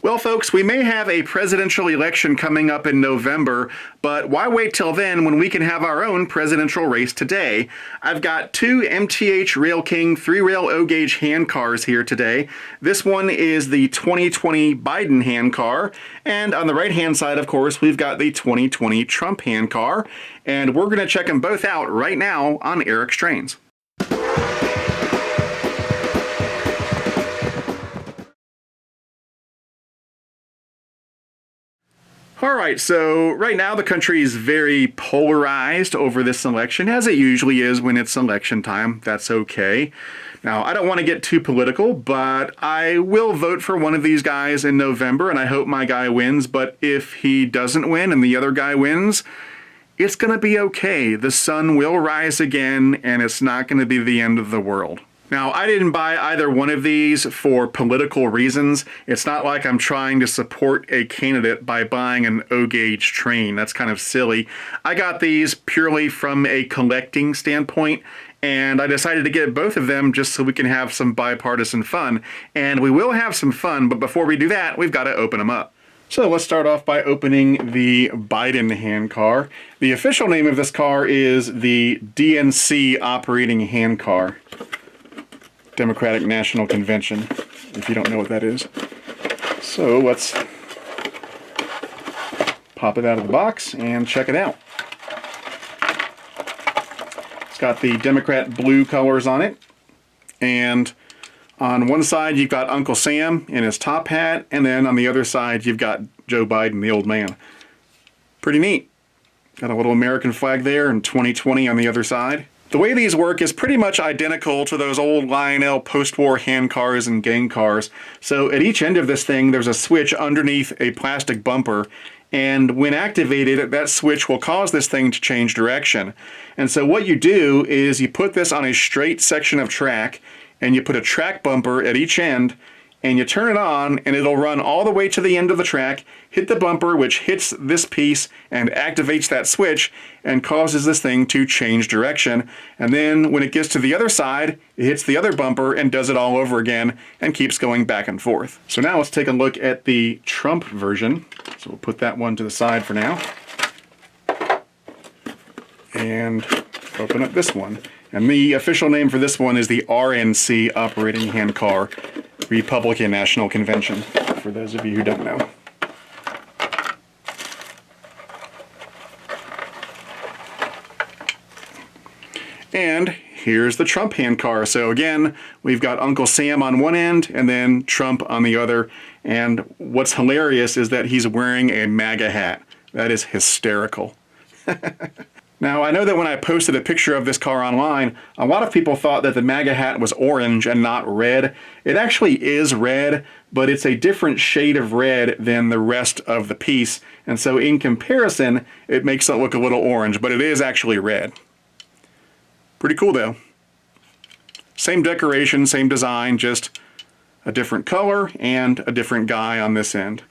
Well, folks, we may have a presidential election coming up in November, but why wait till then when we can have our own presidential race today? I've got two MTH RailKing 3-rail O-gauge handcars here today. This one is the 2020 Biden Handcar, and on the right-hand side, of course, we've got the 2020 Trump Handcar, and we're going to check them both out right now on Eric's Trains. All right, so right now the country is very polarized over this election, as it usually is when it's election time. That's okay. Now, I don't want to get too political, but I will vote for one of these guys in November, and I hope my guy wins. But if he doesn't win and the other guy wins, it's going to be okay. The sun will rise again, and it's not going to be the end of the world. Now, I didn't buy either one of these for political reasons. It's not like I'm trying to support a candidate by buying an O-gauge train. That's kind of silly. I got these purely from a collecting standpoint, and I decided to get both of them just so we can have some bipartisan fun. And we will have some fun, but before we do that, we've got to open them up. So let's start off by opening the Biden Handcar. The official name of this car is the DNC Operating Handcar. Democratic National Convention, if you don't know what that is. So let's pop it out of the box and check it out. It's got the Democrat blue colors on it, and on one side you've got Uncle Sam in his top hat, and then on the other side you've got Joe Biden, the old man. Pretty neat. Got a little American flag there and 2020 on the other side. The way these work is pretty much identical to those old Lionel post-war handcars and gang cars. So at each end of this thing, there's a switch underneath a plastic bumper, and when activated, that switch will cause this thing to change direction. And so what you do is you put this on a straight section of track, and you put a track bumper at each end, and you turn it on, and it'll run all the way to the end of the track, hit the bumper, which hits this piece and activates that switch and causes this thing to change direction. And then when it gets to the other side, it hits the other bumper and does it all over again and keeps going back and forth. So now let's take a look at the Trump version. So we'll put that one to the side for now. And open up this one. And the official name for this one is the RNC Operating Handcar, Republican National Convention, for those of you who don't know. And here's the Trump Handcar. So again, we've got Uncle Sam on one end and then Trump on the other. And what's hilarious is that he's wearing a MAGA hat. That is hysterical. Now, I know that when I posted a picture of this car online, a lot of people thought that the MAGA hat was orange and not red. It actually is red, but it's a different shade of red than the rest of the piece. And so in comparison, it makes it look a little orange, but it is actually red. Pretty cool though. Same decoration, same design, just a different color and a different guy on this end.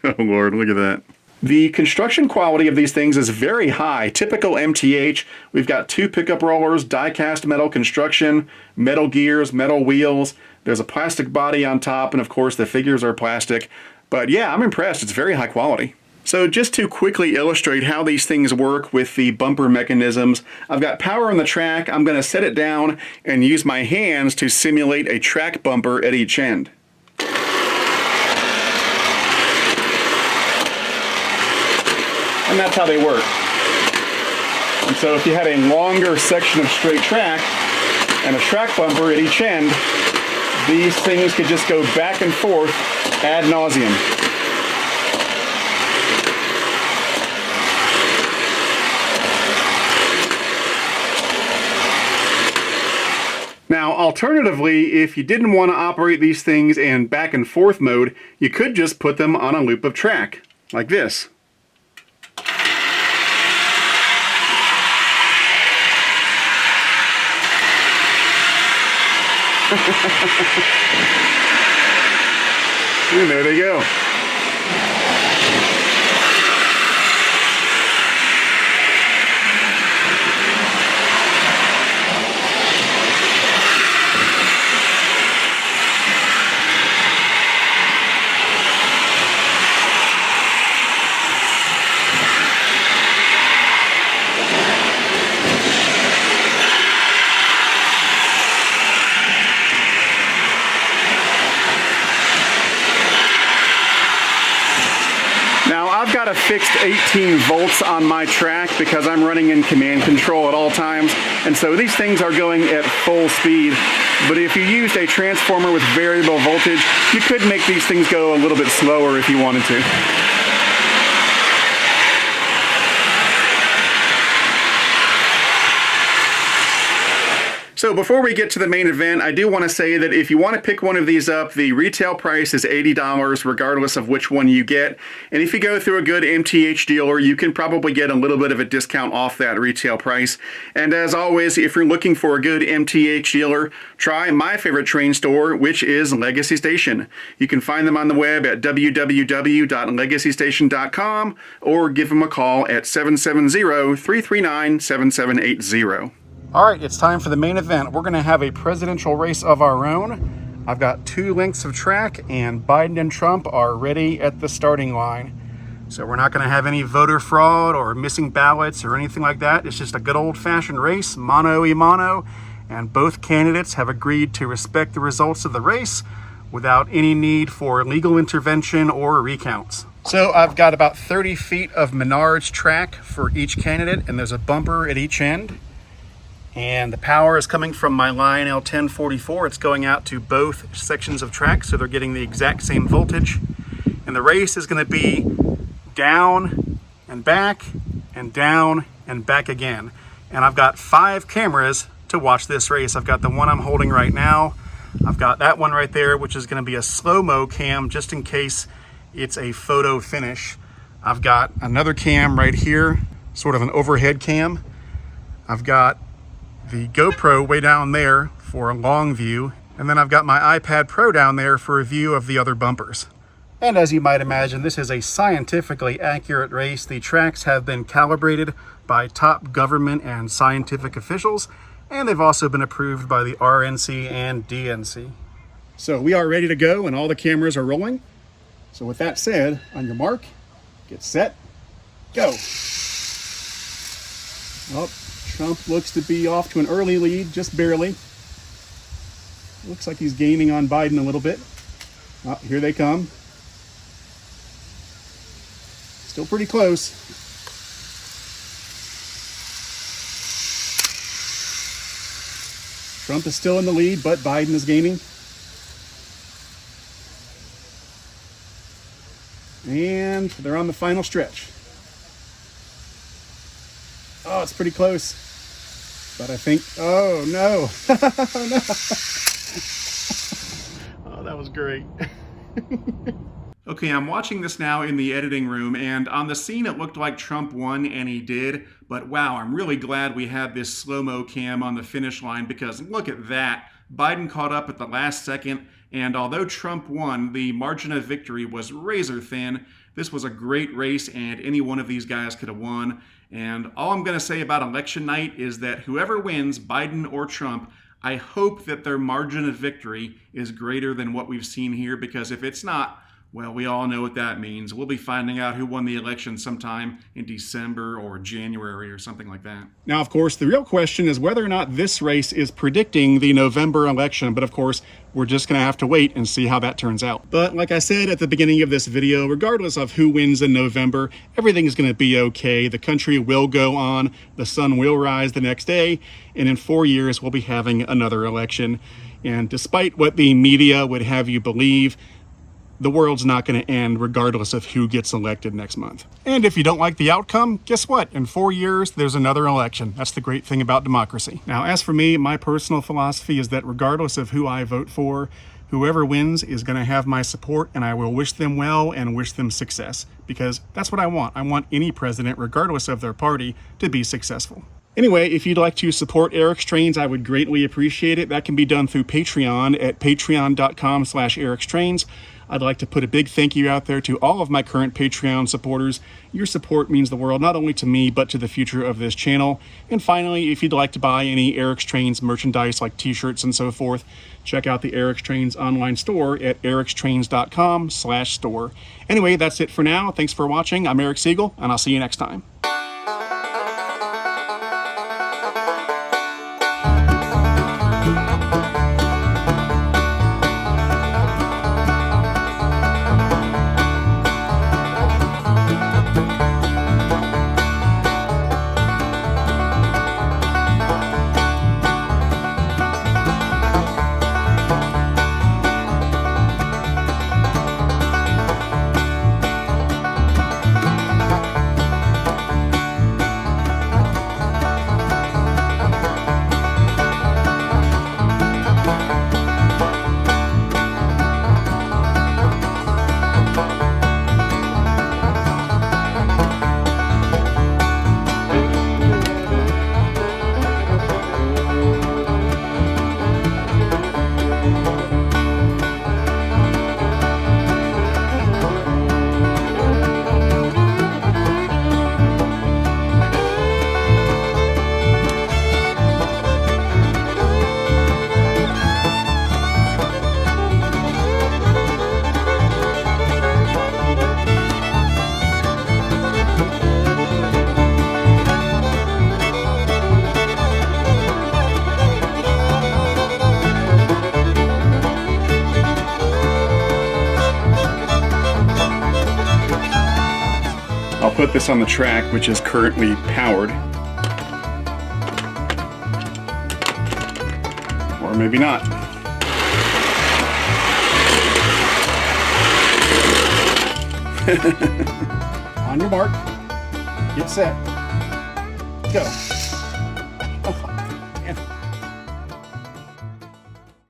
Oh Lord, look at that. The construction quality of these things is very high. Typical MTH, we've got two pickup rollers, die-cast metal construction, metal gears, metal wheels. There's a plastic body on top, and of course the figures are plastic. But yeah, I'm impressed. It's very high quality. So just to quickly illustrate how these things work with the bumper mechanisms, I've got power on the track. I'm going to set it down and use my hands to simulate a track bumper at each end. And that's how they work. And so if you had a longer section of straight track and a track bumper at each end, these things could just go back and forth ad nauseum. Now, alternatively, if you didn't want to operate these things in back and forth mode, you could just put them on a loop of track, like this. And there they go. got a fixed 18 volts on my track because I'm running in command control at all times, and so these things are going at full speed. But if you used a transformer with variable voltage, you could make these things go a little bit slower if you wanted to. So before we get to the main event, I do want to say that if you want to pick one of these up, the retail price is $80 regardless of which one you get. And if you go through a good MTH dealer, you can probably get a little bit of a discount off that retail price. And as always, if you're looking for a good MTH dealer, try my favorite train store, which is Legacy Station. You can find them on the web at www.legacystation.com or give them a call at 770-339-7780. All right, it's time for the main event. We're going to have a presidential race of our own. I've got 2 lengths of track, and Biden and Trump are ready at the starting line. So we're not going to have any voter fraud or missing ballots or anything like that. It's just a good old-fashioned race, mano a mano, and both candidates have agreed to respect the results of the race without any need for legal intervention or recounts. So I've got about 30 feet of Menards track for each candidate, and there's a bumper at each end. And the power is coming from my Lionel 1044. It's going out to both sections of track, so they're getting the exact same voltage. And the race is going to be down and back and down and back again. And I've got 5 cameras to watch this race. I've got the one I'm holding right now. I've got that one right there, which is going to be a slow-mo cam just in case it's a photo finish. I've got another cam right here, sort of an overhead cam. I've got the GoPro way down there for a long view, and then I've got my iPad Pro down there for a view of the other bumpers. And as you might imagine, this is a scientifically accurate race. The tracks have been calibrated by top government and scientific officials, and they've also been approved by the RNC and DNC. So we are ready to go, and all the cameras are rolling. So with that said, on your mark, get set, go. Oh, Trump looks to be off to an early lead, just barely. Looks like he's gaining on Biden a little bit. Oh, here they come. Still pretty close. Trump is still in the lead, but Biden is gaining. And they're on the final stretch. Oh, it's pretty close. But I think, oh no. Oh, no. Oh, that was great. Okay, I'm watching this now in the editing room, and on the scene it looked like Trump won, and he did. But wow, I'm really glad we had this slow-mo cam on the finish line, because look at that. Biden caught up at the last second, and although Trump won, the margin of victory was razor thin. This was a great race, and any one of these guys could have won. And all I'm going to say about election night is that whoever wins, Biden or Trump, I hope that their margin of victory is greater than what we've seen here, because if it's not, well, we all know what that means. We'll be finding out who won the election sometime in December or January or something like that. Now, of course, the real question is whether or not this race is predicting the November election. But of course, we're just going to have to wait and see how that turns out. But like I said at the beginning of this video, regardless of who wins in November, everything is going to be okay. The country will go on. The sun will rise the next day. And in 4 years, we'll be having another election. And despite what the media would have you believe, the world's not going to end regardless of who gets elected next month. And if you don't like the outcome, guess what? In 4 years, there's another election. That's the great thing about democracy. Now, as for me, my personal philosophy is that regardless of who I vote for, whoever wins is going to have my support, and I will wish them well and wish them success, because that's what I want. I want any president, regardless of their party, to be successful. Anyway, if you'd like to support Eric's Trains, I would greatly appreciate it. That can be done through Patreon at patreon.com/ericstrains. I'd like to put a big thank you out there to all of my current Patreon supporters. Your support means the world, not only to me, but to the future of this channel. And finally, if you'd like to buy any Eric's Trains merchandise like t-shirts and so forth, check out the Eric's Trains online store at ericstrains.com/store. Anyway, that's it for now. Thanks for watching. I'm Eric Siegel, and I'll see you next time. put this on the track, which is currently powered. Or maybe not. On your mark, get set, go.